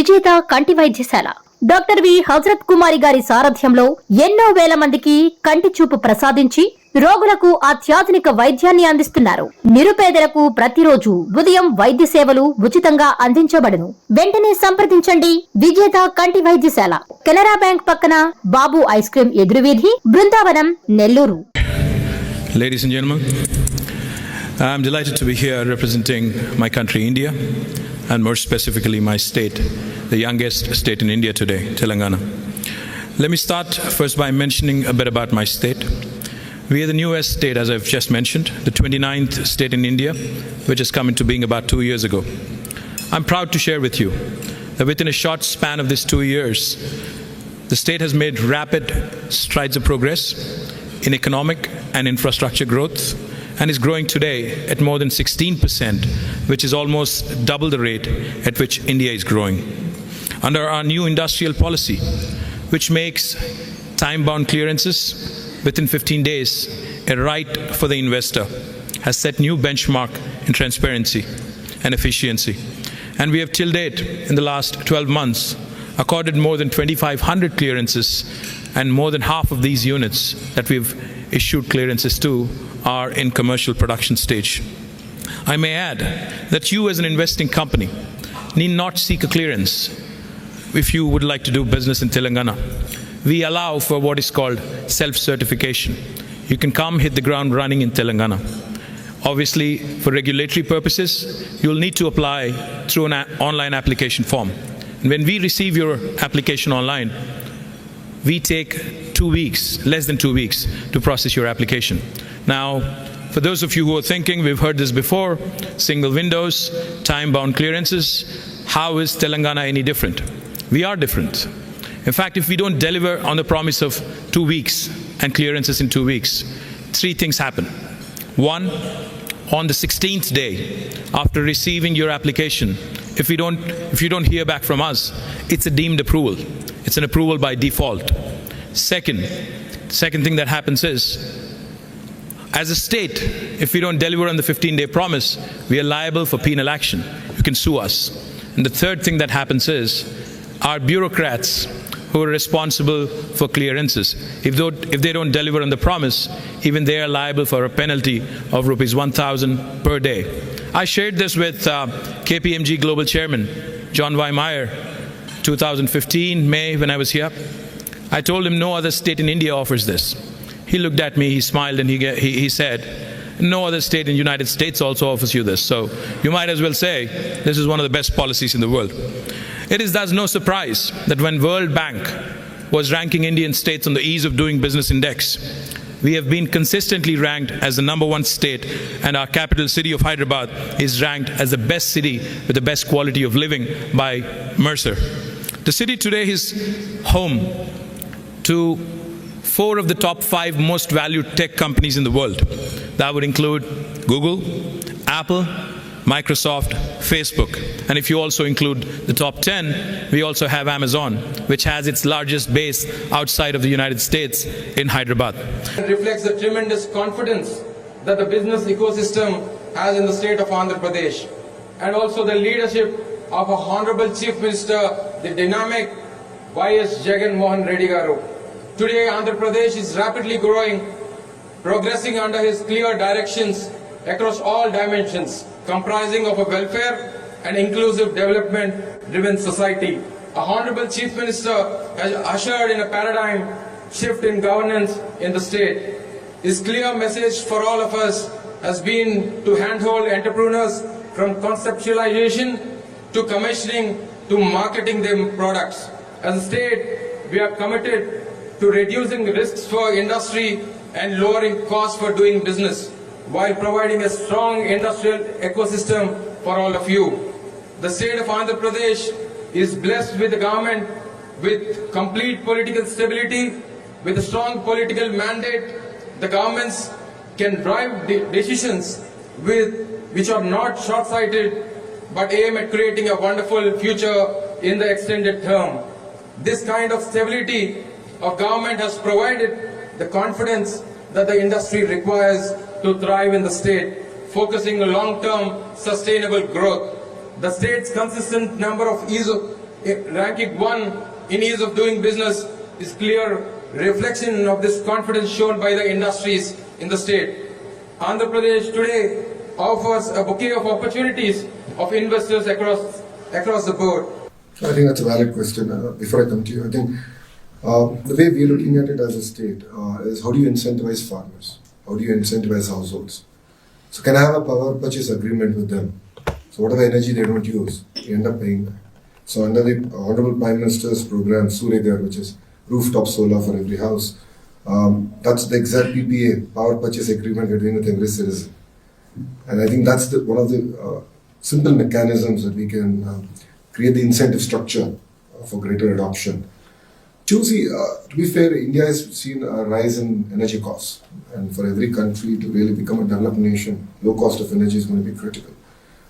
విజేత కంటి వైద్యశాల డాక్టర్ వి హజరత్ కుమారి గారి సారథ్యంలో ఎన్నో వేల మందికి కంటి చూపు ప్రసాదించి రోగులకు అత్యాధునిక వైద్యాన్ని అందిస్తున్నారు. నిరుపేదలకు ప్రతిరోజు ఉదయం వైద్య సేవలు ఉచితంగా అందించబడును. వెంటనే సంప్రదించండి. విజేత కంటి వైద్యశాల, కెనరా బ్యాంక్ పక్కన, బాబు ఐస్ క్రీమ్ ఎదురువీధి, Brindavanam, Nellore. Ladies and gentlemen, I am delighted to be here representing my country, India, and more specifically my state, the youngest state in India today, Telangana. Let me start first by mentioning a bit about my state. We are the newest state, as I've just mentioned, the 29th state in India, which has come into being about 2 years ago. I'm proud to share with you that within a short span of these 2 years, the state has made rapid strides of progress in economic and infrastructure growth, and is growing today at more than 16%, which is almost double the rate at which India is growing. Under our new industrial policy, which makes time-bound clearances within 15 days a right for the investor, has set new benchmark in transparency and efficiency. And we have till date, in the last 12 months, accorded more than 2,500 clearances, and more than half of these units that we've issued clearances to are in commercial production stage. I may add that you as an investing company need not seek a clearance if you would like to do business in Telangana. We allow for what is called self-certification. You can come hit the ground running in Telangana. Obviously, for regulatory purposes, you'll need to apply through an online application form. And when we receive your application online, we take 2 weeks, less than 2 weeks, to process your application. Now, for those of you who are thinking, we've heard this before, single windows, time-bound clearances, how is Telangana any different? We are different. In fact, if we don't deliver on the promise of 2 weeks and clearances in 2 weeks, 3 things happen. One, on the 16th day after receiving your application, if you don't hear back from us, it's a deemed approval. It's an approval by default. Second thing that happens is, as a state, if we don't deliver on the 15-day promise, we are liable for penal action. You can sue us. And the third thing that happens is, our bureaucrats who are responsible for clearances, if they don't deliver on the promise, even they are liable for a penalty of rupees 1,000 per day. I shared this with KPMG Global Chairman John Y. Meyer, 2015 May, when I was here. I told him no other state in India offers this. He looked at me, he smiled, and he said, no other state in the United States also offers you this. So you might as well say this is one of the best policies in the world. It is thus no surprise that when World Bank was ranking Indian states on the ease of doing business index, we have been consistently ranked as the #1 state, and our capital city of Hyderabad is ranked as the best city with the best quality of living by Mercer. The city today is home to 4 of the top 5 most valued tech companies in the world. That would include Google, Apple, Microsoft, Facebook. And if you also include the top 10, we also have Amazon, which has its largest base outside of the United States in Hyderabad. It reflects the tremendous confidence that the business ecosystem has in the state of Andhra Pradesh, and also the leadership of our Honorable Chief Minister, the dynamic Y.S. Jagan Mohan Reddy Garu. Today, Andhra Pradesh is rapidly growing, progressing under his clear directions across all dimensions, comprising of a welfare and inclusive development-driven society. Our Honorable Chief Minister has ushered in a paradigm shift in governance in the state. His clear message for all of us has been to handhold entrepreneurs from conceptualization to commissioning to marketing their products. As a state, we are committed to reducing risks for industry and lowering costs for doing business, while providing a strong industrial ecosystem for all of you. The state of Andhra Pradesh is blessed with a government with complete political stability, with a strong political mandate. The governments can drive decisions which are not short-sighted, but aim at creating a wonderful future in the extended term. This kind of stability of government has provided the confidence that the industry requires to thrive in the state, focusing on long-term sustainable growth. The state's consistent number of ranking 1 in ease of doing business is clear reflection of this confidence shown by the industries in the state. Andhra Pradesh today offers a bouquet of opportunities of investors across the board. I think that's a valid question. Before I come to you, I think the way we're looking at it as a state is how do you incentivize farmers? How do you incentivize households? So can I have a power purchase agreement with them? So whatever energy they don't use, you end up paying back. So under the Honorable Prime Minister's program, Surya, which is rooftop solar for every house, that's the exact PPA, power purchase agreement we're doing with every citizen. And I think that's one of the simple mechanisms that we can create the incentive structure for greater adoption. To be fair, India has seen a rise in energy costs. And for every country to really become a developed nation, low cost of energy is going to be critical.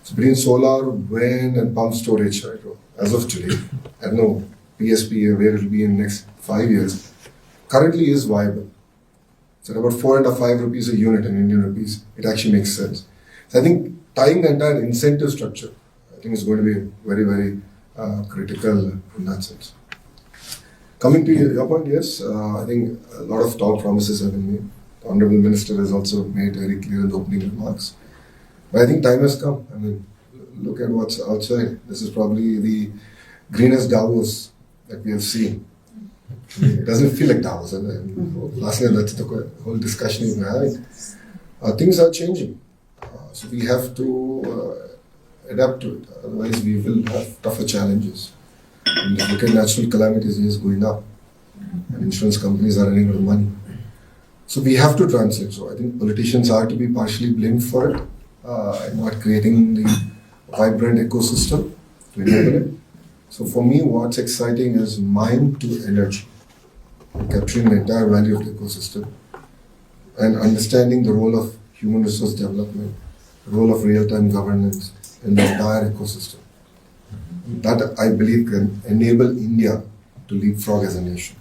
So between solar, wind and pump storage, right, as of today, I don't know PSP where it will be in the next 5 years, currently is viable. So at about 4 and 5 rupees a unit in Indian rupees, it actually makes sense. So I think tying the entire incentive structure, I think is going to be very, very critical in that sense. Coming to your point, yes, I think a lot of tall promises have been made. The Honorable Minister has also made very clear in the opening remarks. But I think time has come. I mean, look at what's outside. This is probably the greenest Davos that we have seen. It doesn't feel like Davos. Last night, that's the whole discussion we were having. Things are changing. So we have to adapt to it. Otherwise, we will have tougher challenges. And if you look at natural calamities, it is going up. And insurance companies are running out of money. So we have to translate. So I think politicians are to be partially blamed for it. Not creating the vibrant ecosystem to enable it. So for me, what's exciting is mind to energy, capturing the entire value of the ecosystem and understanding the role of human resource development, the role of real-time governance in the entire ecosystem. That I believe can enable India to leapfrog as a nation.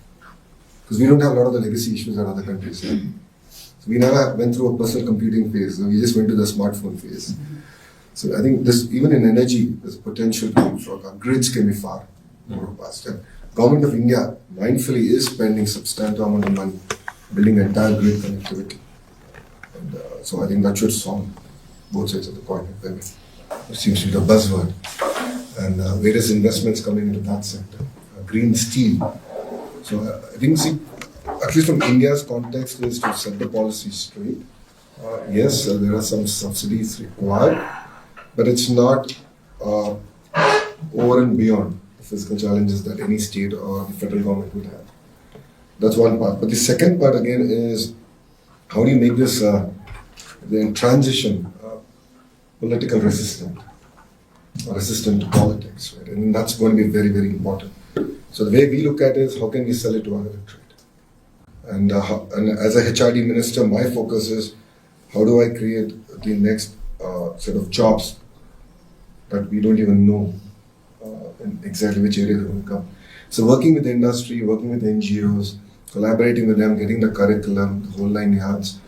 Because we don't have a lot of the legacy issues that other countries have. So we never went through a personal computing phase. We just went to the smartphone phase. So I think this, even in energy, there's potential to leapfrog. Our grids can be far more robust. And Government of India mindfully is spending substantial amount of money building entire grid connectivity. And so I think that should solve both sides of the coin. It seems to be the buzzword. And various investments coming into that sector. Green steel. So I think, at least from India's context, is to set the policy straight. Yes, there are some subsidies required, but it's not over and beyond the physical challenges that any state or the federal government would have. That's one part. But the second part again is how do you make this the transition political resistant or resistant to politics, right? And that's going to be very, very important. So the way we look at it is how can we sell it to our electorate? And as a HRD minister, my focus is how do I create the next set of jobs that we don't even know in exactly which area they're going to come. So working with the industry, working with NGOs, collaborating with them, getting the curriculum, the whole 9 yards,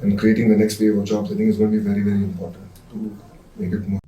and creating the next wave of jobs, I think is going to be very, very important to make it more.